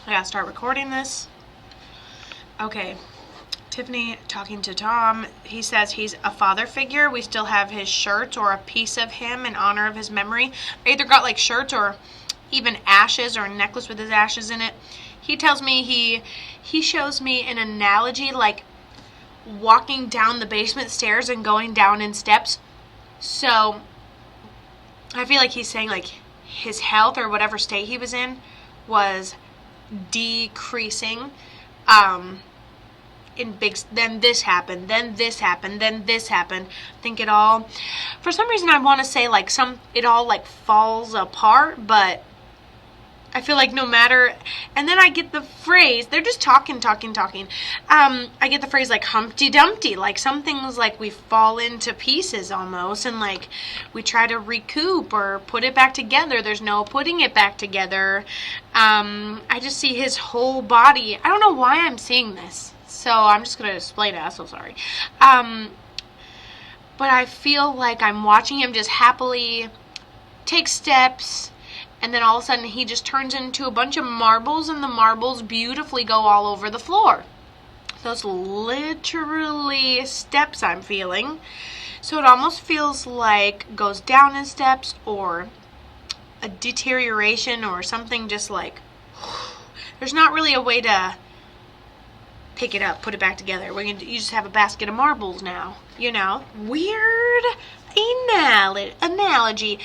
I gotta start recording this. Okay. Tiffany talking to Tom. He says he's a father figure. We still have his shirt or a piece of him in honor of his memory. I either got like shirts or even ashes or a necklace with his ashes in it. He tells me he shows me an analogy like walking down the basement stairs and going down in steps. So I feel like he's saying like his health or whatever state he was in was decreasing. In big, then this happened, then this happened, then this happened. I think it all, for some reason I want to say like it all like falls apart, but I feel like no matter, and then I get the phrase, they're just talking. I get the phrase like Humpty Dumpty, like some things like we fall into pieces almost, and like we try to recoup or put it back together. There's no putting it back together. I just see his whole body. I don't know why I'm seeing this. So I'm just going to explain it. I'm so sorry. But I feel like I'm watching him just happily take steps, and then all of a sudden he just turns into a bunch of marbles, and the marbles beautifully go all over the floor. Those literally steps I'm feeling. So it almost feels like goes down in steps or a deterioration or something, just like there's not really a way to pick it up, put it back together. You just have a basket of marbles now, you know. Weird analogy.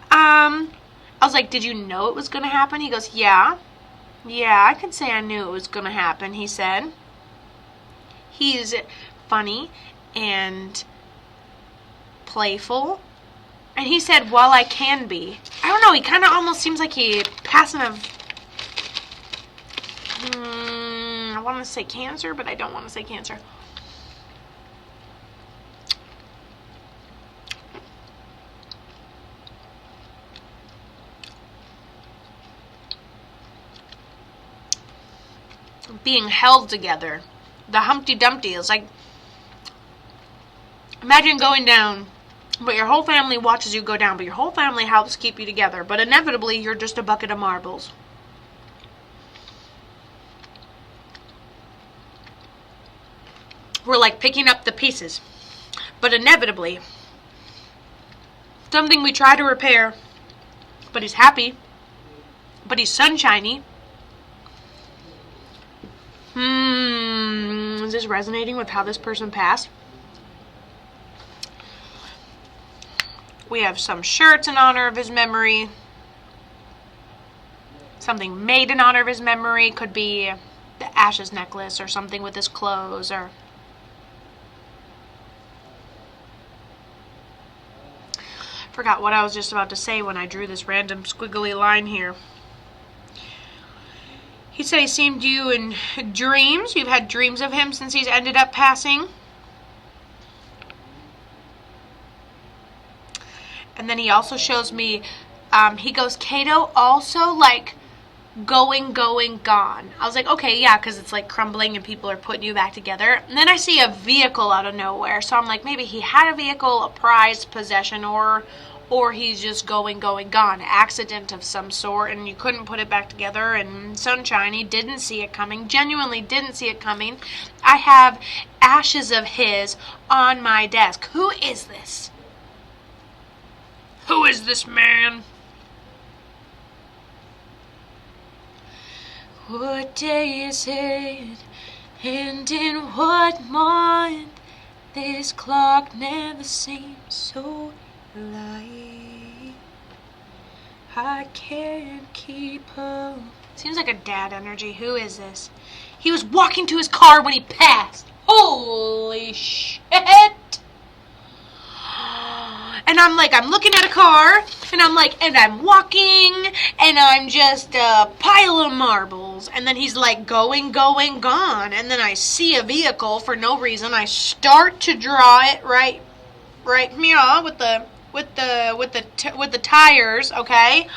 I was like, did you know it was going to happen? He goes, yeah, I can say I knew it was going to happen, he said. He's funny and playful. And he said, well, I can be. I don't know, he kind of almost seems like he passing of I want to say cancer, but I don't want to say cancer. Being held together. The Humpty Dumpty is like, imagine going down, but your whole family watches you go down, but your whole family helps keep you together, but inevitably you're just a bucket of marbles. We're like picking up the pieces, but inevitably something we try to repair, but he's happy, but he's sunshiny. Is this resonating with how this person passed? We have some shirts in honor of his memory, something made in honor of his memory. Could be the ashes necklace or something with his clothes, or forgot what I was just about to say when I drew this random squiggly line here. He said he's seen you in dreams. You've had dreams of him since he's ended up passing. And then he also shows me, he goes, Kato, also like going, gone. I was like, okay, yeah, because it's like crumbling and people are putting you back together. And then I see a vehicle out of nowhere. So I'm like, maybe he had a vehicle, a prized possession, or he's just going, gone. Accident of some sort, and you couldn't put it back together. And sunshiny, didn't see it coming. Genuinely didn't see it coming. I have ashes of his on my desk. Who is this? Who is this man? What day is it? And in what month? This clock never seems so light. I can't keep up. Seems like a dad energy. Who is this? He was walking to his car when he passed. Holy shit. And I'm like, I'm looking at a car, and I'm like, and I'm walking, and I'm just a pile of marbles. And then he's like going, gone. And then I see a vehicle for no reason. I start to draw it right here with the tires, okay?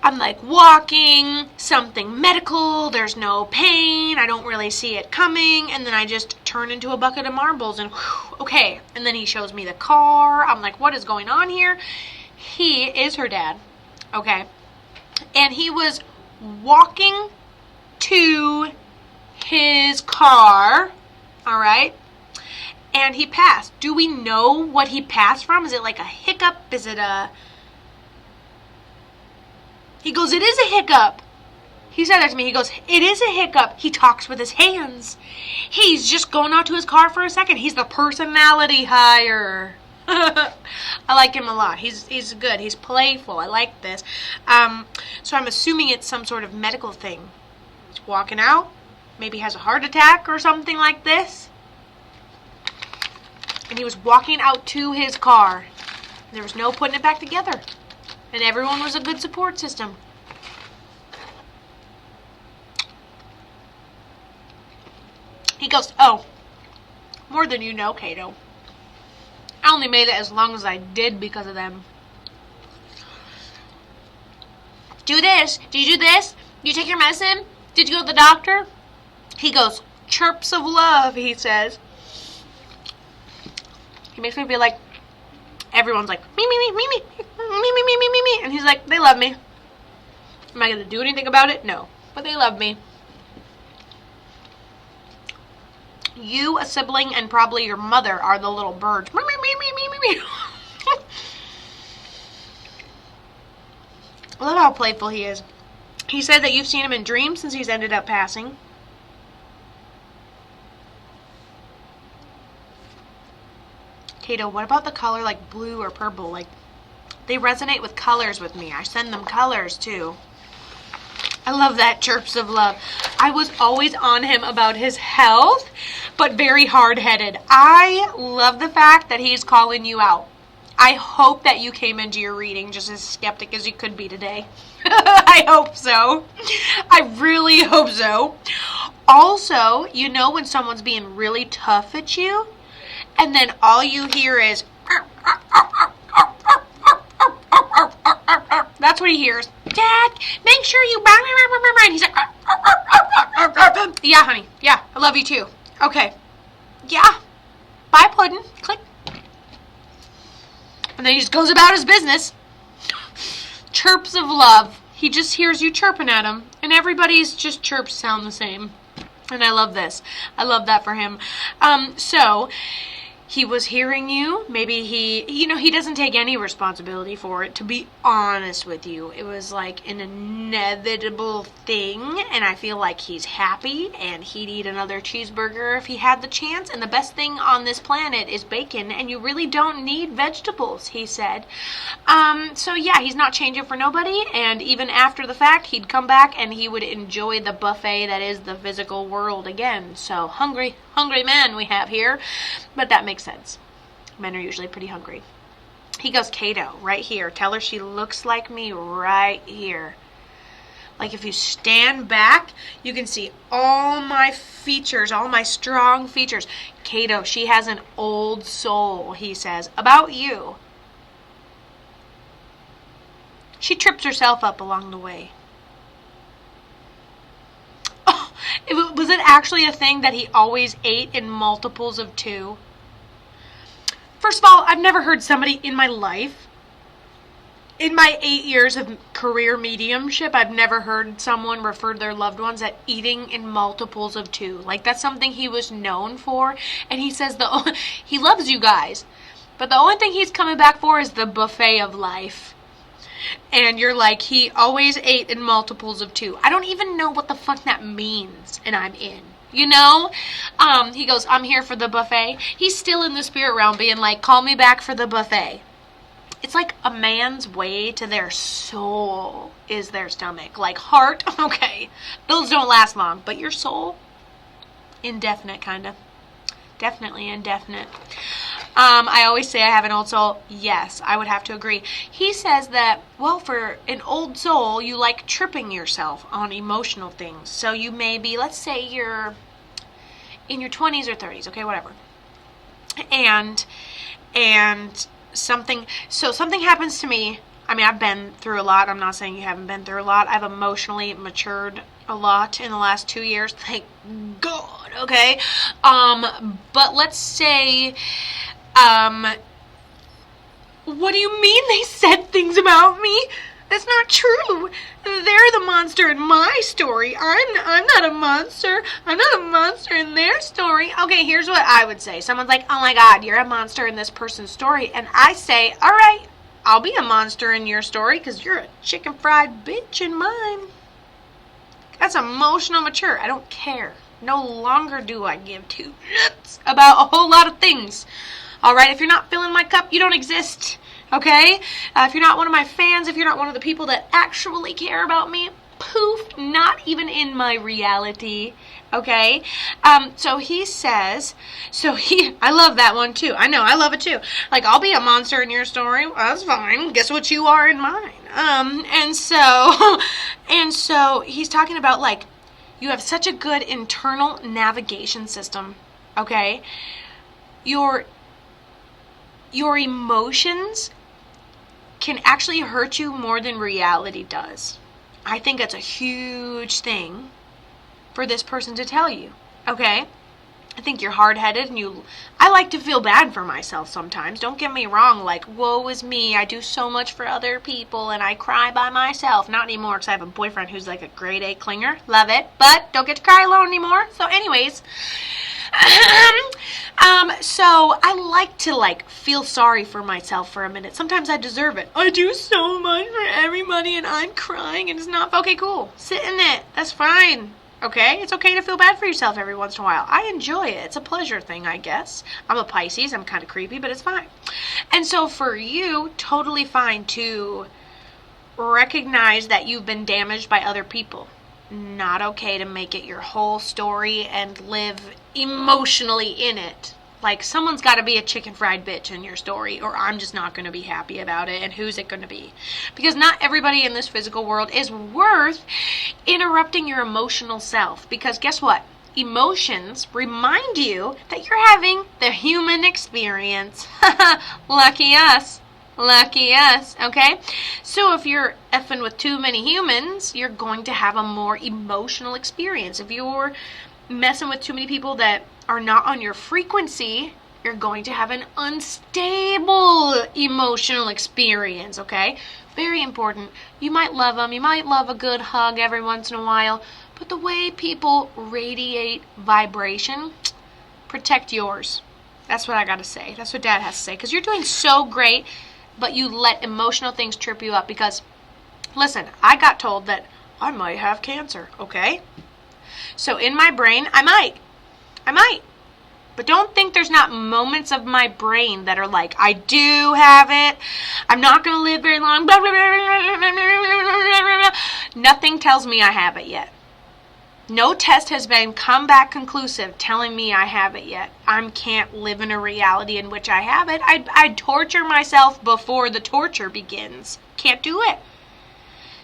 I'm like walking, something medical, there's no pain, I don't really see it coming, and then I just turn into a bucket of marbles, and whew, okay. And then he shows me the car. I'm like, what is going on here? He is her dad, okay? And he was walking to his car, all right, and he passed. Do we know what he passed from? Is it like a hiccup? Is it a... He goes, it is a hiccup. He said that to me. He goes, it is a hiccup. He talks with his hands. He's just going out to his car for a second. He's the personality hire. I like him a lot. He's good. He's playful. I like this. So I'm assuming it's some sort of medical thing. He's walking out. Maybe has a heart attack or something like this. And he was walking out to his car. There was no putting it back together. And everyone was a good support system. He goes, oh, more than you know, Kato. I only made it as long as I did because of them. Do this. Did you do this? Did you take your medicine? Did you go to the doctor? He goes, chirps of love, he says. He makes me feel like everyone's like, me, me, me, me, me, me, me, me, me, me, me. And he's like, they love me. Am I going to do anything about it? No. But they love me. You, a sibling, and probably your mother are the little birds. Me, me, me, me, me, me, me. I love how playful he is. He said that you've seen him in dreams since he's ended up passing. Kato, what about the color like blue or purple? Like, they resonate with colors with me. I send them colors too. I love that, chirps of love. I was always on him about his health, but very hard-headed. I love the fact that he's calling you out. I hope that you came into your reading just as skeptic as you could be today. I hope so. I really hope so. Also, you know when someone's being really tough at you, and then all you hear is... That's what he hears. Dad, make sure you... And he's like... Yeah, honey. Yeah, I love you too. Okay. Yeah. Bye, Puddin'. Click. And then he just goes about his business. Chirps of love. He just hears you chirping at him. And everybody's just chirps sound the same. And I love this. I love that for him. So... he was hearing you. Maybe he doesn't take any responsibility for it, to be honest with you. It was like an inevitable thing, and I feel like he's happy, and he'd eat another cheeseburger if he had the chance, and the best thing on this planet is bacon, and you really don't need vegetables, he said. So yeah, he's not changing for nobody, and even after the fact, he'd come back, and he would enjoy the buffet that is the physical world again. So, hungry man we have here, but that makes sense. Men are usually pretty hungry. He goes, Kato, right here. Tell her she looks like me right here. Like if you stand back, you can see all my features, all my strong features. Kato, she has an old soul, he says, about you. She trips herself up along the way. Oh, was it actually a thing that he always ate in multiples of 2? First of all, I've never heard somebody in my life, in my 8 years of career mediumship, I've never heard someone refer to their loved ones at eating in multiples of 2. Like, that's something he was known for. And he says he loves you guys. But the only thing he's coming back for is the buffet of life. And you're like, he always ate in multiples of 2. I don't even know what the fuck that means, and I'm in. You know? He goes, I'm here for the buffet. He's still in the spirit realm being like, call me back for the buffet. It's like a man's way to their soul is their stomach. Like heart, okay. Those don't last long. But your soul, indefinite kind of. Definitely indefinite. I always say I have an old soul. Yes, I would have to agree. He says that, well, for an old soul, you like tripping yourself on emotional things. So you may be, let's say you're in your 20s or 30s, okay, whatever. And something happens to me. I mean, I've been through a lot. I'm not saying you haven't been through a lot. I've emotionally matured a lot in the last 2 years. Thank God, okay? But let's say, what do you mean they said things about me? That's not true. They're the monster in my story. I'm not a monster. I'm not a monster in their story. Okay, here's what I would say. Someone's like, oh my God, you're a monster in this person's story. And I say, all right, I'll be a monster in your story because you're a chicken fried bitch in mine. That's emotional mature. I don't care. No longer do I give two shits about a whole lot of things. All right, if you're not filling my cup, you don't exist. Okay? If you're not one of my fans, if you're not one of the people that actually care about me, poof, not even in my reality. Okay? So he says, I love that one too. I know, I love it too. Like, I'll be a monster in your story. Well, that's fine. Guess what you are in mine? And so he's talking about, like, you have such a good internal navigation system. Okay? Your emotions can actually hurt you more than reality does. I think that's a huge thing for this person to tell you. Okay? I think you're hard-headed and I like to feel bad for myself sometimes. Don't get me wrong, like, woe is me. I do so much for other people and I cry by myself. Not anymore because I have a boyfriend who's like a grade A clinger. Love it. But don't get to cry alone anymore. So anyways, so I like to, like, feel sorry for myself for a minute. Sometimes I deserve it. I do so much for everybody and I'm crying and it's not okay. Cool. Sit in it. That's fine. Okay? It's okay to feel bad for yourself every once in a while. I enjoy it. It's a pleasure thing, I guess. I'm a Pisces. I'm kind of creepy, but it's fine. And so for you, totally fine to recognize that you've been damaged by other people. Not okay to make it your whole story and live emotionally in it. Like, someone's got to be a chicken fried bitch in your story, or I'm just not going to be happy about it. And who's it going to be? Because not everybody in this physical world is worth interrupting your emotional self. Because guess what? Emotions remind you that you're having the human experience. Lucky us. Lucky us, okay? So if you're effing with too many humans, you're going to have a more emotional experience. If you're messing with too many people that are not on your frequency, you're going to have an unstable emotional experience, okay? Very important. You might love them. You might love a good hug every once in a while. But the way people radiate vibration, protect yours. That's what I got to say. That's what Dad has to say. Because you're doing so great, but you let emotional things trip you up. Because, listen, I got told that I might have cancer, okay? So in my brain, I might. But don't think there's not moments of my brain that are like, I do have it. I'm not going to live very long. Nothing tells me I have it yet. No test has been come back conclusive telling me I have it yet. I can't live in a reality in which I have it. I'd torture myself before the torture begins. Can't do it.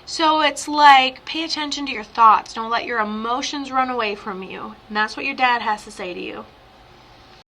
So it's like, pay attention to your thoughts. Don't let your emotions run away from you. And that's what your dad has to say to you.